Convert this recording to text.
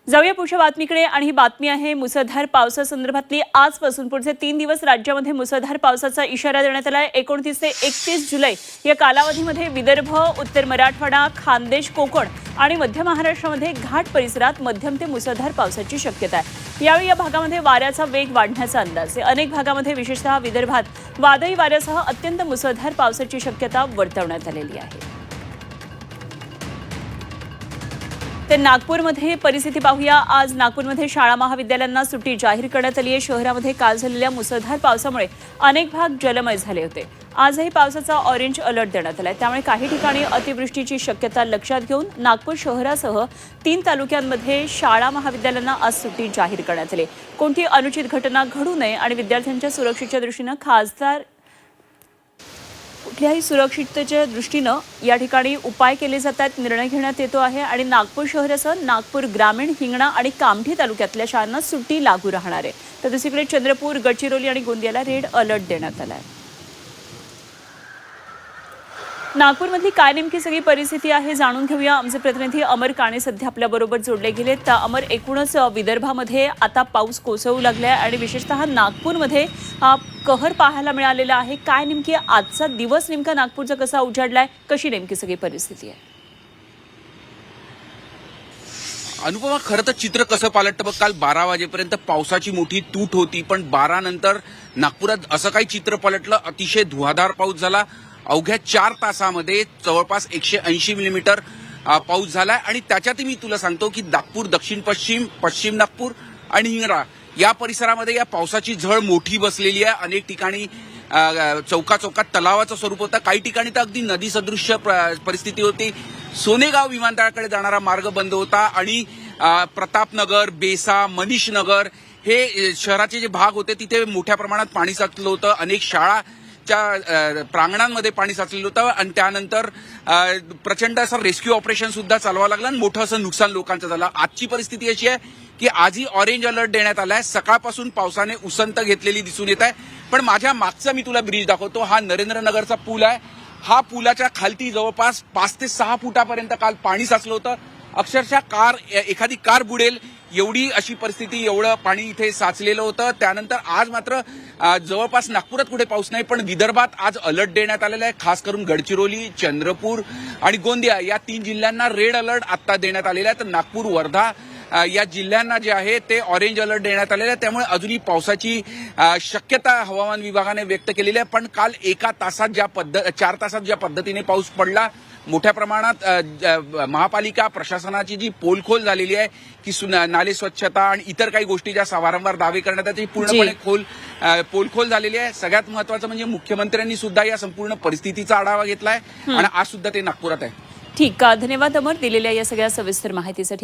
जाऊया पुढच्या बातमीकडे आणि ही बातमी आहे मुसळधार पावसासंदर्भातली। आजपासून पुढचे 3 दिवस राज्यामध्ये मुसळधार पावसाचा इशारा देण्यात आला आहे। 29 ते 31 जुलै या कालावधीमध्ये विदर्भ, उत्तर मराठवाडा, खानदेश, कोकण आणि मध्य महाराष्ट्रामध्ये घाट परिसरात मध्यम ते मुसळधार पावसाची शक्यता आहे। यावेळी या भागामध्ये वाऱ्याचा वेग वाढण्याचा अंदाज आहे। अनेक भागामध्ये विशेषतः विदर्भात वादळी वाऱ्यासह अत्यंत मुसळधार पावसाची शक्यता वर्तवण्यात आलेली आहे। तर नागपूरमध्ये परिस्थिती पाहूया। आज नागपूरमध्ये शाळा महाविद्यालयांना सुट्टी जाहीर करण्यात आली आहे। शहरामध्ये काल झालेल्या मुसळधार पावसामुळे अनेक भाग जलमय झाले होते। आजही पावसाचा ऑरेंज अलर्ट देण्यात आला आहे, त्यामुळे काही ठिकाणी अतिवृष्टीची शक्यता लक्षात घेऊन नागपूर शहरासह 3 तालुक्यांमध्ये शाळा महाविद्यालयांना आज सुट्टी जाहीर करण्यात आली। कोणती अनुचित घटना घडू नये आणि विद्यार्थ्यांच्या सुरक्षेच्या दृष्टीने कुठल्याही सुरक्षिततेच्या दृष्टीनं या ठिकाणी उपाय केले जातात, निर्णय घेण्यात येतो आहे आणि नागपूर शहरासह नागपूर ग्रामीण, हिंगणा आणि कामठी तालुक्यातल्या शाळांना सुट्टी लागू राहणार आहे। तर दुसरीकडे चंद्रपूर, गडचिरोली आणि गोंदियाला रेड अलर्ट देण्यात आला आहे। नागपूरमधली काय नेमकी सगळी परिस्थिती आहे जाणून घेऊया। आमचे प्रतिनिधी अमर काणे सध्या आपल्याबरोबर जोडले गेले। तर अमर, एकूणच विदर्भामध्ये आता पाऊस कोसळू लागलाय आणि विशेषतः नागपूरमध्ये कहर पाहायला मिळालेला आहे। काय नेमकी आजचा दिवस नेमका नागपूरचा कसा उजाडलाय, कशी नेमकी सगळी परिस्थिती आहे? अनुपमा, खरं तर चित्र कसं पालटतं बघ। काल 12 वाजेपर्यंत पावसाची मोठी तूट होती, पण 12 नंतर नागपुरात असं काही चित्र पलटलं। अतिशय धुवाधार पाऊस झाला। अवघ्या 4 तासामध्ये जवळपास 180 मिलीमीटर पाऊस झालाय आणि त्याच्यातही मी तुला सांगतो की नागपूर, दक्षिण पश्चिम, पश्चिम नागपूर आणि हिंगणा या परिसरामध्ये या पावसाची झळ मोठी बसलेली आहे। अनेक ठिकाणी चौकात तलावाचं स्वरूप होतं, काही ठिकाणी तर अगदी नदी सदृश्य परिस्थिती होती। सोनेगाव विमानतळाकडे जाणारा मार्ग बंद होता आणि प्रतापनगर, बेसा, मनीष नगर हे शहराचे जे भाग होते तिथे मोठ्या प्रमाणात पाणी साचलं होतं। अनेक शाळाच्या प्रांगणांमध्ये पाणी साचलेलं होतं आणि त्यानंतर प्रचंड असं रेस्क्यू ऑपरेशन सुद्धा चालवावं लागलं आणि मोठं असं नुकसान लोकांचं झालं। आजची परिस्थिती अशी आहे की आजही ऑरेंज अलर्ट देण्यात आलाय। सकाळपासून पावसाने उसंत घेतलेली दिसून येत आहे, पण माझ्या मागचा मी तुला ब्रिज दाखवतो। हा नरेंद्रनगरचा पूल आहे। हा पुलाच्या खालती जवळपास 5 ते 6 फुटापर्यंत काल पाणी साचलं होतं। अक्षरशः एखादी कार बुडेल एवढी अशी परिस्थिती, एवढं पाणी इथे साचलेलं होतं। त्यानंतर आज मात्र जवळपास नागपुरात कुठे पाऊस नाही, पण विदर्भात आज अलर्ट देण्यात आलेला आहे। खास करून गडचिरोली, चंद्रपूर आणि गोंदिया या 3 जिल्ह्यांना रेड अलर्ट आता देण्यात आलेला आहे। तर नागपूर, वर्धा या जिल्ह्यांना जे आहे ते ऑरेंज अलर्ट देण्यात आलेला आहे। त्यामुळे अजूनही पावसाची शक्यता हवामान विभागाने व्यक्त केलेली आहे। पण काल 4 तासात ज्या पद्धतीने पाऊस पडला, मोठ्या प्रमाणात महापालिका प्रशासनाची जी पोलखोल झालेली आहे की नाले स्वच्छता आणि इतर काही गोष्टी ज्या वारंवार दावे करण्यात येतात, पूर्णपणे पोलखोल झालेली आहे। सगळ्यात महत्त्वाचं म्हणजे मुख्यमंत्र्यांनी सुद्धा या संपूर्ण परिस्थितीचा आढावा घेतलाय आणि आज सुद्धा ते नागपुरात आहे। ठीक, धन्यवाद अमर दिलेल्या या सगळ्या सविस्तर माहितीसाठी।